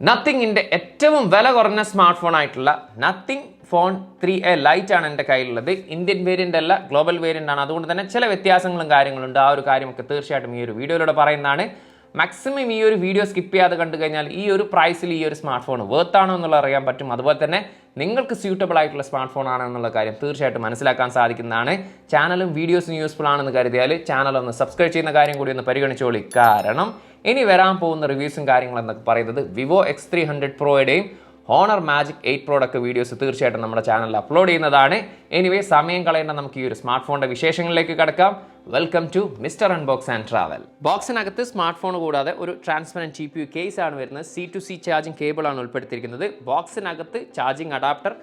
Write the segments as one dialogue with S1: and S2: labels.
S1: നത്തിങ്ങിൻ്റെ ഏറ്റവും വില കുറഞ്ഞ സ്മാർട്ട് ഫോൺ ആയിട്ടുള്ള നത്തിങ് ഫോൺ 3A ലൈറ്റ് ആണ് എൻ്റെ കയ്യിലുള്ളത്. ഇന്ത്യൻ വേരിയൻ്റ് അല്ല, ഗ്ലോബൽ വേരിയൻ്റ് ആണ്. അതുകൊണ്ട് തന്നെ ചില വ്യത്യാസങ്ങളും കാര്യങ്ങളുണ്ട്. ആ ഒരു കാര്യമൊക്കെ തീർച്ചയായിട്ടും ഈ ഒരു വീഡിയോയിലൂടെ പറയുന്നതാണ്. മാക്സിമം ഈ ഒരു വീഡിയോ സ്കിപ്പ് ചെയ്യാതെ കണ്ടു കഴിഞ്ഞാൽ ഈ ഒരു പ്രൈസിൽ ഈ ഒരു സ്മാർട്ട് ഫോൺ വേർത്താണോ എന്നുള്ളത് അറിയാൻ പറ്റും. അതുപോലെ തന്നെ നിങ്ങൾക്ക് സ്യൂട്ടബിൾ ആയിട്ടുള്ള സ്മാർട്ട് ഫോൺ ആണോ എന്നുള്ള കാര്യം തീർച്ചയായിട്ടും മനസ്സിലാക്കാൻ സാധിക്കുന്നതാണ്. ചാനലും വീഡിയോസും യൂസ്ഫുൾ ആണെന്ന് കരുതിയാൽ ചാനൽ ഒന്ന് സബ്സ്ക്രൈബ് ചെയ്യുന്ന കാര്യം കൂടി ഒന്ന് പരിഗണിച്ചോളി. കാരണം ഇനി വരാൻ പോകുന്ന റിവ്യൂസും കാര്യങ്ങളെന്നൊക്കെ പറയുന്നത് വിവോ X300 പ്രോയുടെയും ഹോണർ മാജിക് 8 പ്രോയുടെ വീഡിയോസ് തീർച്ചയായിട്ടും നമ്മുടെ ചാനലിൽ അപ്ലോഡ് ചെയ്യുന്നതാണ്. എനിവേ സമയം കളയേണ്ട നമുക്ക് ഈ ഒരു സ്മാർട്ട് ഫോണിൻ്റെ വിശേഷങ്ങളിലേക്ക് കടക്കാം. Welcome to Mister Unbox and Travel. ബോക്സിനകത്ത് സ്മാർട്ട് ഫോൺ കൂടാതെ ഒരു ട്രാൻസ്പെറൻറ്റ് GPU കേസ് ആണ് വരുന്നത്. C2C ചാർജിങ് കേബിൾ ആണ് ഉൾപ്പെടുത്തിയിരിക്കുന്നത്. ബോക്സിനകത്ത് ചാർജിങ് അഡാപ്റ്റർ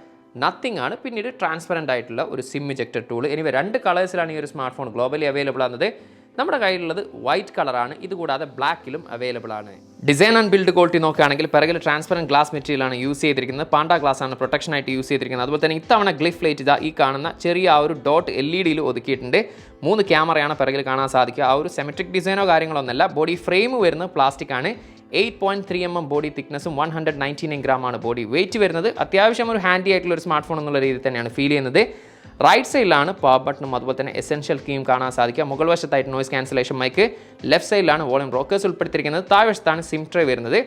S1: നത്തിങ് ആണ്. പിന്നീട് ട്രാൻസ്പെറൻ്റ് ആയിട്ടുള്ള ഒരു സിം ഇജക്ടർ ടൂൾ. എനിവേ 2 കളേഴ്സിലാണ് ഈ ഒരു സ്മാർട്ട് ഫോൺ ഗ്ലോബലി അവൈലബിൾ ആകുന്നത്. നമ്മുടെ കയ്യിലുള്ളത് വൈറ്റ് കളറാണ്. ഇതുകൂടാതെ ബ്ലാക്കിലും അവൈലബിൾ ആണ്. ഡിസൈൻ ആൻഡ് ബിൽഡ് ക്വാളിറ്റി നോക്കുകയാണെങ്കിൽ പിറകിൽ ട്രാൻസ്പെറൻറ്റ് ഗ്ലാസ് മെറ്റീരിയലാണ് യൂസ് ചെയ്തിരിക്കുന്നത്. പാണ്ട ഗ്ലാസ് ആണ് പ്രൊട്ടക്ഷൻ ആയിട്ട് യൂസ് ചെയ്തിരിക്കുന്നത്. അതുപോലെ തന്നെ ഇത്തവണ ഗ്ലിഫ് ലൈറ്റ് ഇതാ ഈ കാണുന്ന ചെറിയ ആ ഒരു ഡോട്ട് LED ഒതുക്കിയിട്ടുണ്ട്. 3 ക്യാമറയാണ് പിറകിൽ കാണാൻ സാധിക്കുക. ആ ഒരു സെമെട്രിക് ഡിസൈനോ കാര്യങ്ങളൊന്നുമല്ല. ബോഡി ഫ്രെയിം വരുന്നത് പ്ലാസ്റ്റിക് ആണ്. 8.3 mm ബോഡി തിക്നെസ്സും 199 gram ആണ് ബോഡി വെയിറ്റ് വരുന്നത്. അത്യാവശ്യം ഒരു ഹാൻഡി ആയിട്ടുള്ള ഒരു സ്മാർട്ട് ഫോൺ എന്നുള്ള രീതിയിൽ തന്നെയാണ് ഫീൽ ചെയ്യുന്നത്. റൈറ്റ് സൈഡിലാണ് പവർ ബട്ടണും അതുപോലെ തന്നെ എസെൻഷ്യൽ കീയും കാണാൻ സാധിക്കുക. മുകൾ വശത്തായിട്ട് നോയ്സ് ക്യാൻസലേഷൻ മൈക്ക്, ലെഫ്റ്റ് സൈഡിലാണ് വോളിയം റോക്കേഴ്സ് ഉൾപ്പെടുത്തിയിരിക്കുന്നത്. താഴ്വശത്താണ് സിം ട്രേ വരുന്നത്.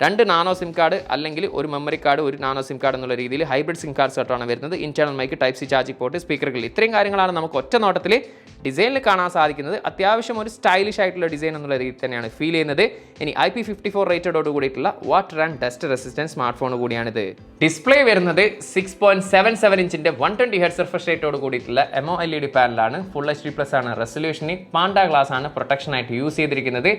S1: 2 നാനോ സിം കാർഡ് അല്ലെങ്കിൽ ഒരു മെമ്മറി കാർഡ്, ഒരു നാനോ സിം കാർഡ് എന്നുള്ള രീതിയിൽ ഹൈബ്രിഡ് സിം കാർഡ് സെറ്റാണ് വരുന്നത്. Internal mic, type C charging port, സ്പീക്കറുകൾ, ഇത്രയും കാര്യങ്ങളാണ് നമുക്ക് ഒറ്റ നോട്ടത്തിൽ ഡിസൈനിൽ കാണാൻ സാധിക്കുന്നത്. അത്യാവശ്യം ഒരു സ്റ്റൈലിഷ് ആയിട്ടുള്ള ഡിസൈൻ എന്നുള്ള രീതിയിൽ തന്നെയാണ് ഫീൽ ചെയ്യുന്നത്. ഇനി IP54 റേറ്റഡോട് കൂടിയിട്ടുള്ള water and dust resistance smart phone കൂടിയാണിത്. ഡിസ്പ്ലേ വരുന്നത് 6.77 ഇഞ്ചിന്റെ 120 Hz റിഫ്രഷ് റേറ്റോട് കൂടിയിട്ടുള്ള MOLED പാനലാണ്. ഫുൾ HD+ ആണ് റെസൊല്യൂഷന്. പാണ്ട ഗ്ലാസ് ആണ് പ്രൊട്ടക്ഷൻ ആയിട്ട് യൂസ് ചെയ്തിരിക്കുന്നത്.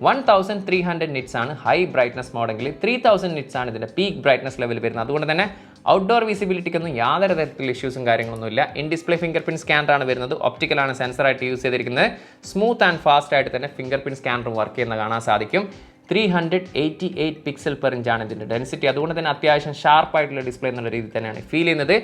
S1: 1300 nits ആണ് ഹൈ ബ്രൈറ്റ്നസ് മോഡെങ്കിൽ, 3000 nits ആണ് ഇതിന്റെ പീക്ക് ബ്രൈറ്റ്നസ് ലെവൽ വരുന്നത്. അതുകൊണ്ട് തന്നെ ഔട്ട്ഡോർ വിസിബിലിറ്റിക്കൊന്നും യാതൊരു തരത്തിലുള്ള ഇഷ്യൂസും കാര്യങ്ങളൊന്നുമില്ല. ഇൻ ഡിസ്പ്ലേ ഫിംഗർ പ്രിന്റ് സ്കാനറാണ് വരുന്നത്. ഒപ്റ്റിക്കലാണ് സെൻസറായിട്ട് യൂസ് ചെയ്തിരിക്കുന്നത്. സ്മൂത്ത് ആൻഡ് ഫാസ്റ്റ് ആയിട്ട് തന്നെ ഫിംഗർ പ്രിന്റ് സ്കാനറും വർക്ക് ചെയ്യുന്ന കാണാൻ സാധിക്കും. 388 പിക്സൽ പെർ ഇഞ്ചാണ് ഇതിൻ്റെ ഡെൻസിറ്റി. അതുകൊണ്ട് തന്നെ അത്യാവശ്യം ഷാർപ്പായിട്ടുള്ള ഡിസ്പ്ലേ എന്നുള്ള രീതിയിൽ തന്നെയാണ് ഫീൽ ചെയ്യുന്നത്.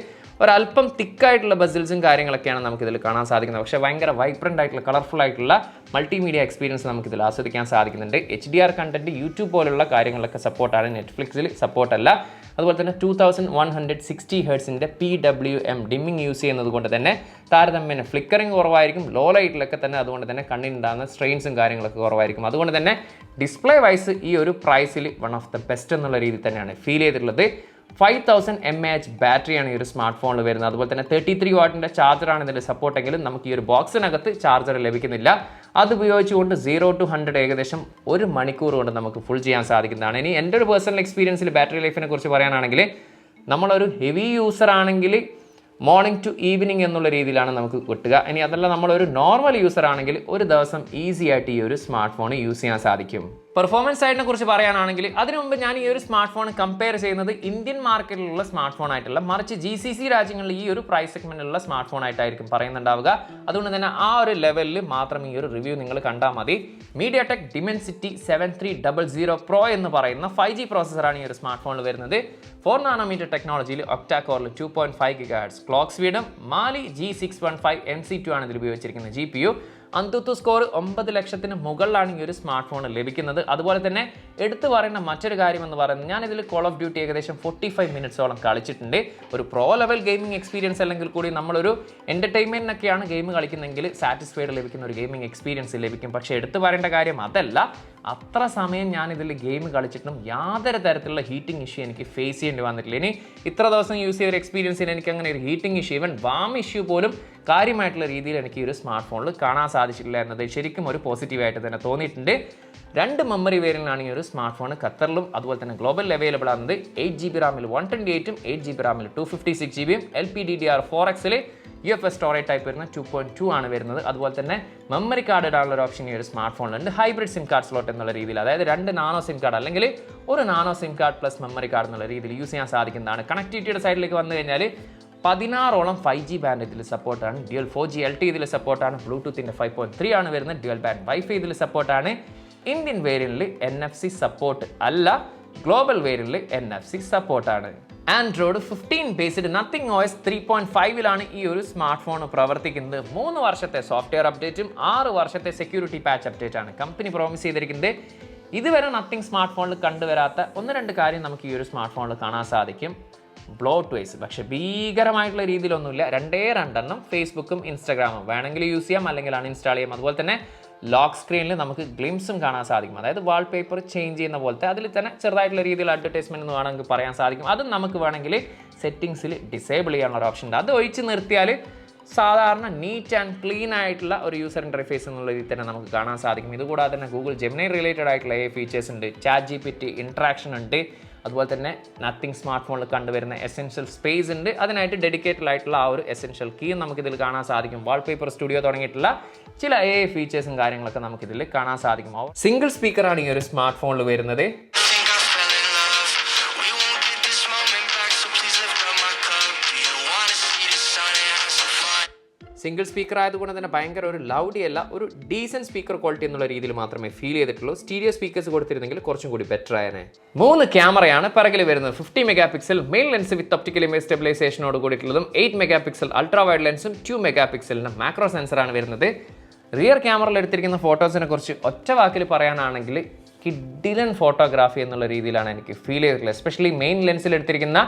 S1: ഒരല്പം തിക്കായിട്ടുള്ള ബസിൽസും കാര്യങ്ങളൊക്കെയാണ് നമുക്കിതിൽ കാണാൻ സാധിക്കുന്നത്. പക്ഷേ ഭയങ്കര വൈബ്രൻ്റ് ആയിട്ടുള്ള കളർഫുൾ ആയിട്ടുള്ള മൾട്ടിമീഡിയ എക്സ്പീരിയൻസ് നമുക്കിതിൽ ആസ്വദിക്കാൻ സാധിക്കുന്നുണ്ട്. HDR കണ്ടന്റ്, യൂട്യൂബ് പോലുള്ള കാര്യങ്ങളൊക്കെ സപ്പോർട്ടാണ്. നെറ്റ്ഫ്ലിക്സിൽ സപ്പോർട്ടല്ല. അതുപോലെ തന്നെ 2160 Hz PWM ഡിമ്മിങ് യൂസ് ചെയ്യുന്നത് കൊണ്ട് തന്നെ താരതമ്യേന ഫ്ലിക്കറിങ് കുറവായിരിക്കും. ലോ ലൈറ്റിലൊക്കെ തന്നെ അതുകൊണ്ട് തന്നെ കണ്ണിനുണ്ടാകുന്ന സ്ട്രെയിൻസും കാര്യങ്ങളൊക്കെ കുറവായിരിക്കും. അതുകൊണ്ട് തന്നെ ഡിസ്പ്ലേ വൈസ് ഈ ഒരു പ്രൈസിൽ വൺ ഓഫ് ദ ബെസ്റ്റ് എന്നുള്ള രീതിയിൽ തന്നെയാണ് ഫീൽ ചെയ്തിട്ടുള്ളത്. 5000 mAh ബാറ്ററിയാണ് ഈ ഒരു സ്മാർട്ട് ഫോണിൽ വരുന്നത്. അതുപോലെ തന്നെ 33 വാട്ടിൻ്റെ ചാർജറാണ് ഇതിൻ്റെ സപ്പോർട്ടെങ്കിലും നമുക്ക് ഈ ഒരു ബോക്സിനകത്ത് ചാർജർ ലഭിക്കുന്നില്ല. അത് ഉപയോഗിച്ചുകൊണ്ട് 0 to 100 ഏകദേശം 1 മണിക്കൂർ കൊണ്ട് നമുക്ക് ഫുൾ ചെയ്യാൻ സാധിക്കുന്നതാണ്. ഇനി എൻ്റെ ഒരു പേഴ്സണൽ എക്സ്പീരിയൻസിൽ ബാറ്ററി ലൈഫിനെ കുറിച്ച് പറയുകയാണെങ്കിൽ നമ്മളൊരു ഹെവി യൂസർ ആണെങ്കിൽ മോർണിംഗ് ടു ഈവനിങ് എന്നുള്ള രീതിയിലാണ് നമുക്ക് കിട്ടുക. ഇനി അതല്ല നമ്മളൊരു നോർമൽ യൂസർ ആണെങ്കിൽ ഒരു ദിവസം ഈസി ആയിട്ട് ഈ ഒരു സ്മാർട്ട് ഫോൺ യൂസ് ചെയ്യാൻ സാധിക്കും. പെർഫോമൻസ് സൈഡിനെ കുറിച്ച് പറയുകയാണെങ്കിൽ അതിനു മുമ്പ് ഞാൻ ഈ ഒരു സ്മാർട്ട് ഫോൺ കമ്പയർ ചെയ്യുന്നത് ഇന്ത്യൻ മാർക്കറ്റിലുള്ള സ്മാർട്ട് ഫോൺ ആയിട്ടുള്ള, മറിച്ച് GCC രാജ്യങ്ങളിൽ ഈ ഒരു പ്രൈസ് സെഗ്മെന്റിലുള്ള സ്മാർട്ട് ഫോൺ ആയിട്ടായിരിക്കും പറയുന്നുണ്ടാവുക. അതുകൊണ്ട് തന്നെ ആ ഒരു ലെവലിൽ മാത്രം ഈ ഒരു റിവ്യൂ നിങ്ങൾ കണ്ടാൽ മതി. MediaTek Dimensity 7300 Pro എന്ന് പറയുന്ന 5G പ്രോസസ്സറാണ് ഈ ഒരു സ്മാർട്ട് ഫോണിൽ വരുന്നത്. 4 നാനോമീറ്റർ ടെക്നോളജിയിൽ ഒക്ടാ കോറിൽ 2.5 GHz ക്ലോക്ക് സ്പീഡും Mali G615 MC2 ആണ് ഇതിൽ ഉപയോഗിച്ചിരിക്കുന്നത് GPU. അന്തുത്തു സ്കോർ 9 ലക്ഷത്തിന് മുകളിലാണ് ഈ ഒരു സ്മാർട്ട് ഫോൺ ലഭിക്കുന്നത്. അതുപോലെ തന്നെ എടുത്തു പറയുന്ന മറ്റൊരു കാര്യം എന്ന് പറയുന്നത് ഞാനിതിൽ കോൾ ഓഫ് ഡ്യൂട്ടി ഏകദേശം 45 മിനിറ്റ്സോളം കളിച്ചിട്ടുണ്ട്. ഒരു പ്രോ ലെവൽ ഗെയിമിംഗ് എക്സ്പീരിയൻസ് അല്ലെങ്കിൽ കൂടി നമ്മളൊരു എൻ്റർടൈൻമെൻറ്റിനൊക്കെയാണ് ഗെയിം കളിക്കുന്നതെങ്കിൽ സാറ്റിസ്ഫൈഡ് ലഭിക്കുന്ന ഒരു ഗെയിമിംഗ് എക്സ്പീരിയൻസ് ലഭിക്കും. പക്ഷേ എടുത്തു പറയേണ്ട കാര്യം അതല്ല, അത്ര സമയം ഞാനിതിൽ ഗെയിം കളിച്ചിട്ടും യാതൊരു തരത്തിലുള്ള ഹീറ്റിംഗ് ഇഷ്യൂ എനിക്ക് ഫേസ് ചെയ്യേണ്ടി വന്നിട്ടില്ല. ഇനി ഇത്ര ദിവസം യൂസ് ചെയ്ത എക്സ്പീരിയൻസിൽ എനിക്ക് അങ്ങനെ ഒരു heating issue, even warm issue പോലും കാര്യമായിട്ടുള്ള രീതിയിൽ എനിക്ക് ഈ ഒരു സ്മാർട്ട് ഫോണിൽ കാണാൻ സാധിച്ചിട്ടില്ല എന്നത് ശരിക്കും ഒരു പോസിറ്റീവായിട്ട് തന്നെ തോന്നിയിട്ടുണ്ട്. 2 മെമ്മറി വേരിയൻ്റാണ് ഈ ഒരു സ്മാർട്ട് ഫോൺ ഖത്തറിലും അതുപോലെ തന്നെ ഗ്ലോബലിൽ അവൈലബിൾ ആകുന്നത്. 8GB റാമിൽ 128ഉം 8GB റാമിൽ 256GB, LPDDR4Xൽ UFS storage type വരുന്ന 2.2 ആണ് വരുന്നത്. അതുപോലെ തന്നെ മെമ്മറി കാർഡ് ഇടാനുള്ള ഒരു ഓപ്ഷൻ ഈ ഒരു സ്മാർട്ട് ഫോണിലുണ്ട്. ഹൈബ്രിഡ് സിം കാർഡ് സ്ലോട്ട് എന്നുള്ള രീതിയിൽ, അതായത് 2 നാനോ സിം കാർഡ് അല്ലെങ്കിൽ ഒരു nano SIM card plus memory card എന്നുള്ള രീതിയിൽ യൂസ് ചെയ്യാൻ സാധിക്കുന്നതാണ്. കണക്ടിവിറ്റിയുടെ സൈഡിലേക്ക് വന്നു കഴിഞ്ഞാൽ 16ഓളം 5G ബാൻഡ് ഇതിൽ സപ്പോർട്ടാണ്. ഡ്യുവൽ 4G LTE ഇതിൽ സപ്പോർട്ടാണ്. ബ്ലൂടൂത്തിൻ്റെ 5.3 ആണ് വരുന്നത്. ഡ്യുവൽ ബാൻഡ് വൈഫൈ ഇതിൽ സപ്പോർട്ടാണ്. ഇന്ത്യൻ വേരിയന്റിൽ NFC സപ്പോർട്ട് അല്ല, ഗ്ലോബൽ വേരിയന്റിൽ NFC സപ്പോർട്ടാണ്. ആൻഡ്രോയിഡ് 15 ബേസ്ഡ് നത്തിങ് OS 3.5ലാണ് ഈ ഒരു സ്മാർട്ട് ഫോൺ പ്രവർത്തിക്കുന്നത്. 3 വർഷത്തെ സോഫ്റ്റ്വെയർ അപ്ഡേറ്റും 6 വർഷത്തെ സെക്യൂരിറ്റി പാച്ച് അപ്ഡേറ്റ് ആണ് കമ്പനി പ്രോമിസ് ചെയ്തിരിക്കുന്നത്. ഇതുവരെ നത്തിങ് സ്മാർട്ട് ഫോണിൽ കണ്ടുവരാത്ത 1-2 കാര്യം നമുക്ക് ഈ ഒരു സ്മാർട്ട് ഫോണിൽ കാണാൻ സാധിക്കും. ബ്ലോട്ട് വേസ്, പക്ഷേ ഭീകരമായിട്ടുള്ള രീതിയിലൊന്നുമില്ല. 2 ഫേസ്ബുക്കും ഇൻസ്റ്റാഗ്രാമും വേണമെങ്കിൽ യൂസ് ചെയ്യാം, അല്ലെങ്കിൽ അൺഇൻസ്റ്റാൾ ചെയ്യാം. അതുപോലെ തന്നെ ലോക്ക് സ്ക്രീനിൽ നമുക്ക് ഗ്ലിംസും കാണാൻ സാധിക്കും. അതായത് വാൾപേപ്പർ ചേഞ്ച് ചെയ്യുന്ന പോലത്തെ അതിൽ തന്നെ ചെറുതായിട്ടുള്ള രീതിയിൽ അഡ്വർടൈസ്മെൻറ്റ് എന്ന് വേണമെങ്കിൽ പറയാൻ സാധിക്കും. അതും നമുക്ക് വേണമെങ്കിൽ സെറ്റിങ്സിൽ ഡിസേബിൾ ചെയ്യാനുള്ള ഒരു ഓപ്ഷൻ ഉണ്ട്. അത് ഒഴിച്ച് നിർത്തിയാൽ സാധാരണ നീറ്റ് ആൻഡ് ക്ലീൻ ആയിട്ടുള്ള ഒരു യൂസർ ഇൻ്റർഫേസ് എന്നുള്ള രീതിയിൽ തന്നെ നമുക്ക് കാണാൻ സാധിക്കും. ഇതുകൂടാതെ തന്നെ ഗൂഗിൾ ജെമിനി റിലേറ്റഡ് ആയിട്ടുള്ള ഫീച്ചേഴ്സ് ഉണ്ട്, ചാറ്റ് GPT ഇൻട്രാക്ഷൻ ഉണ്ട്. അതുപോലെ തന്നെ നത്തിങ് സ്മാർട്ട് ഫോണിൽ കണ്ടുവരുന്ന എസെൻഷ്യൽ സ്പേസ് ഉണ്ട്. അതിനായിട്ട് ഡെഡിക്കേറ്റഡ് ആയിട്ടുള്ള ആ ഒരു എസെൻഷ്യൽ കീയും നമുക്കിതിൽ കാണാൻ സാധിക്കും. വാൾപേപ്പർ സ്റ്റുഡിയോ തുടങ്ങിയിട്ടുള്ള ചില ഫീച്ചേഴ്സും കാര്യങ്ങളൊക്കെ നമുക്കിതിൽ കാണാൻ സാധിക്കും. സിംഗിൾ സ്പീക്കറാണ് ഈ ഒരു സ്മാർട്ട് ഫോണിൽ വരുന്നത്. സിംഗിൾ സ്പീക്കർ ആയതുകൊണ്ട് തന്നെ ഭയങ്കര ഒരു ലൗഡി അല്ല, ഒരു ഡീസൻറ്റ് സ്പീക്കർ ക്വാളിറ്റി എന്നുള്ള രീതിയിൽ മാത്രമേ ഫീൽ ചെയ്തിട്ടുള്ളൂ. സ്റ്റീരിയോ സ്പീക്കേഴ്സ് കൊടുത്തിരുന്നെങ്കിൽ കുറച്ചും കൂടി ബെറ്റർ ആയനെ. 3 ക്യാമറയാണ് പിറകിൽ വരുന്നത്. 50 mega pixel main lens with optical image സ്റ്റെബിലൈസേഷനോട് കൂടിയിട്ടുള്ളതും 8 മെഗാ പിക്സൽ അൾട്രാ വൈഡ് ലെൻസും 2 മെഗാ പിക്സലിന് മാക്രോ സെൻസറാണ് വരുന്നത്. റിയർ ക്യാമറയിൽ എടുത്തിരിക്കുന്ന ഫോട്ടോസിനെ കുറിച്ച് ഒറ്റ വാക്കിൽ പറയാനാണെങ്കിൽ കിഡിലൻ ഫോട്ടോഗ്രാഫി എന്നുള്ള രീതിയിലാണ് എനിക്ക് ഫീൽ ചെയ്തിട്ടുള്ളത്. എസ്പെഷ്യലി മെയിൻ ലെൻസിൽ എടുത്തിരിക്കുന്ന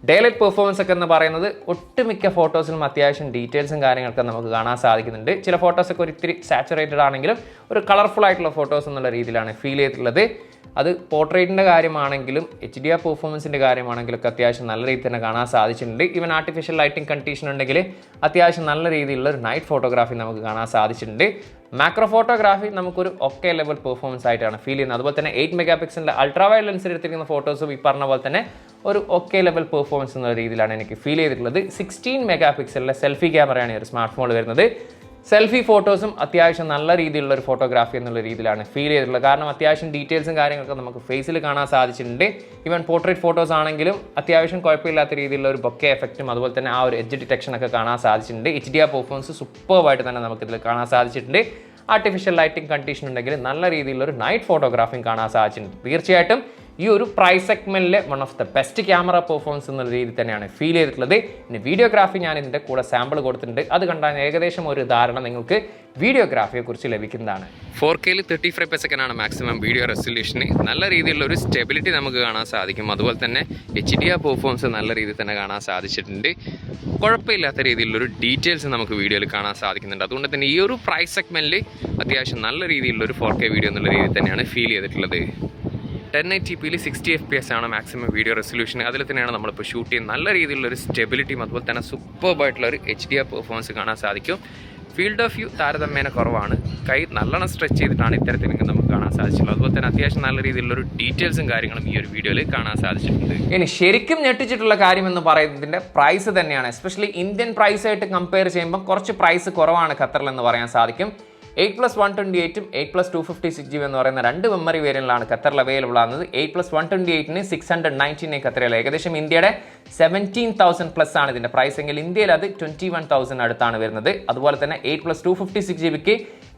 S1: ഡേലൈറ്റ് പെർഫോമൻസ് ഒക്കെ എന്ന് പറയുന്നത് ഒട്ടുമിക്ക ഫോട്ടോസിലും അത്യാവശ്യം ഡീറ്റെയിൽസും കാര്യങ്ങളൊക്കെ നമുക്ക് കാണാൻ സാധിക്കുന്നുണ്ട്. ചില ഫോട്ടോസൊക്കെ ഒരു ഇത്തിരി സാച്ചുറേറ്റഡ് ആണെങ്കിലും ഒരു കളർഫുൾ ആയിട്ടുള്ള ഫോട്ടോസ് എന്നുള്ള രീതിയിലാണ് ഫീൽ ചെയ്തിട്ടുള്ളത്. അത് പോർട്രേറ്റിൻ്റെ കാര്യമാണെങ്കിലും HDR പെർഫോമൻസിൻ്റെ കാര്യമാണെങ്കിലും ഒക്കെ അത്യാവശ്യം നല്ല രീതിയിൽ തന്നെ കാണാൻ സാധിച്ചിട്ടുണ്ട്. ഈവൻ ആർട്ടിഫിഷ്യൽ ലൈറ്റിംഗ് കണ്ടീഷൻ ഉണ്ടെങ്കിൽ അത്യാവശ്യം നല്ല രീതിയിലുള്ള ഒരു നൈറ്റ് ഫോട്ടോഗ്രാഫി നമുക്ക് കാണാൻ സാധിച്ചിട്ടുണ്ട്. മാക്രോ ഫോട്ടോഗ്രാഫി നമുക്കൊരു ഒക്കെ ലെവൽ പെർഫോമൻസ് ആയിട്ടാണ് ഫീൽ ചെയ്യുന്നത്. അതുപോലെ തന്നെ 8 മെഗാ പിക്സലിൻ്റെ അൾട്രാ വൈഡ് ലെൻസിൽ എടുത്തിരിക്കുന്ന ഫോട്ടോസും ഈ പറഞ്ഞ പോലെ തന്നെ ഒരു ഒക്കെ ലെവൽ പെർഫോമൻസ് എന്ന രീതിയിലാണ് എനിക്ക് ഫീൽ ചെയ്തിട്ടുള്ളത്. 16 മെഗാ പിക്സലിലെ സെൽഫി ക്യാമറയാണ് ഈ ഒരു സ്മാർട്ട് ഫോണിൽ വരുന്നത്. സെൽഫി ഫോട്ടോസും അത്യാവശ്യം നല്ല രീതിയിലുള്ള ഒരു ഫോട്ടോഗ്രാഫി എന്നുള്ള രീതിയിലാണ് ഫീൽ ചെയ്തിട്ടുള്ളത്. കാരണം അത്യാവശ്യം ഡീറ്റെയിൽസും കാര്യങ്ങളൊക്കെ നമുക്ക് ഫേസിൽ കാണാൻ സാധിച്ചിട്ടുണ്ട്. ഈവൻ പോർട്രേറ്റ് ഫോട്ടോസ് ആണെങ്കിലും അത്യാവശ്യം കുഴപ്പമില്ലാത്ത രീതിയിലുള്ള ഒരു ബൊക്കെ എഫക്റ്റും അതുപോലെ തന്നെ ആ ഒരു എഡ്ജ് ഡിറ്റക്ഷൻ ഒക്കെ കാണാൻ സാധിച്ചിട്ടുണ്ട്. HDR പെർഫോമൻസ് സൂപ്പർവായിട്ട് തന്നെ നമുക്കിതിൽ കാണാൻ സാധിച്ചിട്ടുണ്ട്. ആർട്ടിഫിഷ്യൽ ലൈറ്റിംഗ് കണ്ടീഷൻ ഉണ്ടെങ്കിൽ നല്ല രീതിയിലുള്ള ഒരു നൈറ്റ് ഫോട്ടോഗ്രാഫിയും കാണാൻ സാധിച്ചിട്ടുണ്ട്. തീർച്ചയായിട്ടും ഈ ഒരു പ്രൈസ് സെഗ്മെന്റിലെ one of the best camera performance എന്നുള്ള രീതിയിൽ തന്നെയാണ് ഫീൽ ചെയ്തിട്ടുള്ളത്. ഇനി വീഡിയോഗ്രാഫി ഞാൻ ഇതിൻ്റെ കൂടെ സാമ്പിൾ കൊടുത്തിട്ടുണ്ട്. അത് കണ്ടാൽ ഏകദേശം ഒരു ധാരണ നിങ്ങൾക്ക് വീഡിയോഗ്രാഫിയെ കുറിച്ച് ലഭിക്കുന്നതാണ്. 4K 30 ഫ്രെയിം പെർ സെക്കൻഡ് ആണ് മാക്സിമം വീഡിയോ റെസൊല്യൂഷന്. നല്ല രീതിയിലുള്ള ഒരു സ്റ്റെബിലിറ്റി നമുക്ക് കാണാൻ സാധിക്കും. അതുപോലെ തന്നെ HDR പെർഫോമൻസ് നല്ല രീതിയിൽ തന്നെ കാണാൻ സാധിച്ചിട്ടുണ്ട്. കുഴപ്പമില്ലാത്ത രീതിയിലുള്ളൊരു ഡീറ്റെയിൽസ് നമുക്ക് വീഡിയോയിൽ കാണാൻ സാധിക്കുന്നുണ്ട്. അതുകൊണ്ട് തന്നെ ഈ ഒരു പ്രൈസ് സെഗ്മെന്റിൽ അത്യാവശ്യം നല്ല രീതിയിലുള്ളൊരു 4K വീഡിയോ എന്നുള്ള രീതിയിൽ തന്നെയാണ് ഫീൽ ചെയ്തിട്ടുള്ളത്. 1080p 60 FPS ആണ് മാക്സിമം വീഡിയോ റെസൊല്യൂഷൻ. അതിൽ തന്നെയാണ് നമ്മളിപ്പോൾ ഷൂട്ട് ചെയ്യുന്നത്. നല്ല രീതിയിലുള്ളൊരു സ്റ്റെബിലിറ്റിയും അതുപോലെ തന്നെ സൂപ്പർബായിട്ടുള്ള ഒരു HDR പെർഫോമൻസ് കാണാൻ സാധിക്കും. ഫീൽഡ് ഓഫ് വ്യൂ താരതമ്യേന കുറവാണ്. കൈ നല്ലോണം സ്ട്രെച്ച് ചെയ്തിട്ടാണ് ഇത്തരത്തിലേക്ക് നമുക്ക് കാണാൻ സാധിച്ചിട്ടുള്ളത്. അതുപോലെ തന്നെ അത്യാവശ്യം നല്ല രീതിയിലുള്ളൊരു ഡീറ്റെയിൽസും കാര്യങ്ങളും ഈ ഒരു വീഡിയോയിൽ കാണാൻ സാധിച്ചിട്ടുണ്ട്. ഇനി ശരിക്കും ഞെട്ടിച്ചിട്ടുള്ള കാര്യം എന്ന് പറയുന്നതിൻ്റെ പ്രൈസ് തന്നെയാണ്. എസ്പെഷ്യലി ഇന്ത്യൻ പ്രൈസായിട്ട് കമ്പയർ ചെയ്യുമ്പോൾ കുറച്ച് പ്രൈസ് കുറവാണ് ഖത്തറിൽ എന്ന് പറയാൻ സാധിക്കും. 8+128ഉം 8+256GB എന്ന് പറയുന്ന 2 മെമ്മറി വേരിയന്റിലാണ് ഖത്തറിൽ അവൈലബിൾ ആകുന്നത്. 8+128ന് 699 ഖത്തറിൽ, ഏകദേശം ഇന്ത്യയുടെ 17,000+ ആണ് ഇതിൻ്റെ പ്രൈസ് എങ്കിൽ ഇന്ത്യയിൽ അത് 21,000 അടുത്താണ് വരുന്നത്. അതുപോലെ തന്നെ 8+256GBക്ക്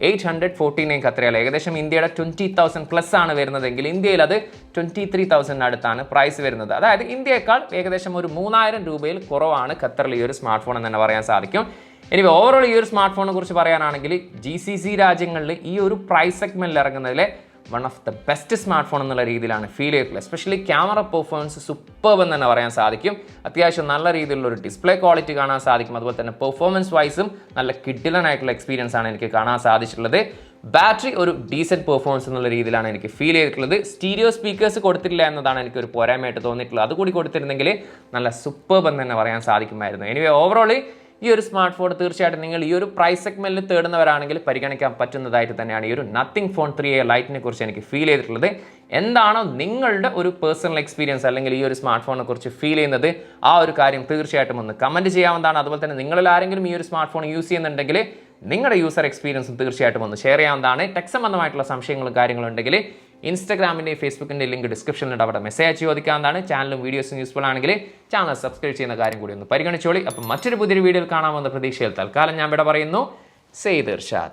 S1: 814 ഖത്തറിൽ, ഏകദേശം ഇന്ത്യയുടെ 20,000+ ആണ് വരുന്നതെങ്കിൽ ഇന്ത്യയിൽ അത് 23,000 അടുത്താണ് പ്രൈസ് വരുന്നത്. അതായത് ഇന്ത്യയേക്കാൾ ഏകദേശം ഒരു 3,000 രൂപയിൽ കുറവാണ് ഖത്തറിൽ ഈ ഒരു സ്മാർട്ട് ഫോൺ എന്ന് തന്നെ പറയാൻ സാധിക്കും. ഇനി ഓവറോൾ ഈ ഒരു സ്മാർട്ട് ഫോണിനെ കുറിച്ച് പറയാനാണെങ്കിൽ GCC രാജ്യങ്ങളിൽ ഈ ഒരു പ്രൈസ് സെഗ്മെന്റിൽ ഇറങ്ങുന്നതിലെ one of the best smart phone എന്നുള്ള രീതിയിലാണ് ഫീൽ ചെയ്തിട്ടുള്ളത്. എസ്പെഷ്യലി ക്യാമറ പെർഫോമൻസ് സൂപ്പർബ് എന്ന് തന്നെ പറയാൻ സാധിക്കും. അത്യാവശ്യം നല്ല രീതിയിലുള്ള ഒരു ഡിസ്പ്ലേ ക്വാളിറ്റി കാണാൻ സാധിക്കും. അതുപോലെ തന്നെ പെർഫോമൻസ് വൈസും നല്ല കിഡിലനായിട്ടുള്ള എക്സ്പീരിയൻസ് ആണ് എനിക്ക് കാണാൻ സാധിച്ചിട്ടുള്ളത്. ബാറ്ററി ഒരു ഡീസൻറ്റ് പെർഫോമൻസ് എന്നുള്ള രീതിയിലാണ് എനിക്ക് ഫീൽ ചെയ്തിട്ടുള്ളത്. സ്റ്റീരിയോ സ്പീക്കേഴ്സ് കൊടുത്തിട്ടില്ല എന്നതാണ് എനിക്കൊരു പോരായ്മയായിട്ട് തോന്നിയിട്ടുള്ളത്. അതുകൂടി കൊടുത്തിരുന്നെങ്കിൽ നല്ല സൂപ്പർബ് എന്ന് തന്നെ പറയാൻ സാധിക്കുമായിരുന്നു. എനിവേ ഓവറോൾ ഈ ഒരു സ്മാർട്ട് ഫോൺ തീർച്ചയായിട്ടും നിങ്ങൾ ഈ ഒരു പ്രൈസ് സെഗ്മെന്റിൽ തേടുന്നവരാണെങ്കിൽ പരിഗണിക്കാൻ പറ്റുന്നതായിട്ട് തന്നെയാണ് ഈ ഒരു നത്തിങ് ഫോൺ 3A ലൈറ്റിനെ കുറിച്ച് എനിക്ക് ഫീൽ ചെയ്തിട്ടുള്ളത്. എന്താണോ നിങ്ങളുടെ ഒരു പേഴ്സണൽ എക്സ്പീരിയൻസ് അല്ലെങ്കിൽ ഈ ഒരു സ്മാർട്ട് ഫോണിനെ കുറിച്ച് ഫീൽ ചെയ്യുന്നത്, ആ ഒരു കാര്യം തീർച്ചയായിട്ടും ഒന്ന് കമൻറ്റ് ചെയ്യാവുന്നതാണ്. അതുപോലെ തന്നെ നിങ്ങളിൽ ആരെങ്കിലും ഈ ഒരു സ്മാർട്ട് ഫോൺ യൂസ് ചെയ്യുന്നുണ്ടെങ്കിൽ നിങ്ങളുടെ യൂസർ എക്സ്പീരിയൻസും തീർച്ചയായിട്ടും ഒന്ന് ഷെയർ ചെയ്യാവുന്നതാണ്. ടെക് സംബന്ധമായിട്ടുള്ള സംശയങ്ങളും കാര്യങ്ങളും ഉണ്ടെങ്കിൽ ഇൻസ്റ്റാഗ്രാമിൻ്റെയും ഫേസ്ബുക്കിൻ്റെ ലിങ്ക് ഡിസ്ക്രിപ്ഷനിലുണ്ട്, അവിടെ മെസ്സേജ് ചോദിക്കാവുന്നതാണ്. ചാനലും വീഡിയോസും യൂസ്ഫുൾ ആണെങ്കിൽ ചാനൽ സബ്സ്ക്രൈബ് ചെയ്യുന്ന കാര്യം കൂടി ഒന്ന് പരിഗണിച്ചോളി. അപ്പം മറ്റൊരു പുതിയൊരു വീഡിയോയിൽ കാണാമെന്ന പ്രതീക്ഷയിൽ തൽക്കാലം ഞാൻ ഇവിടെ പറയുന്നു. സെയ്ദ് ഇർഷാദ്.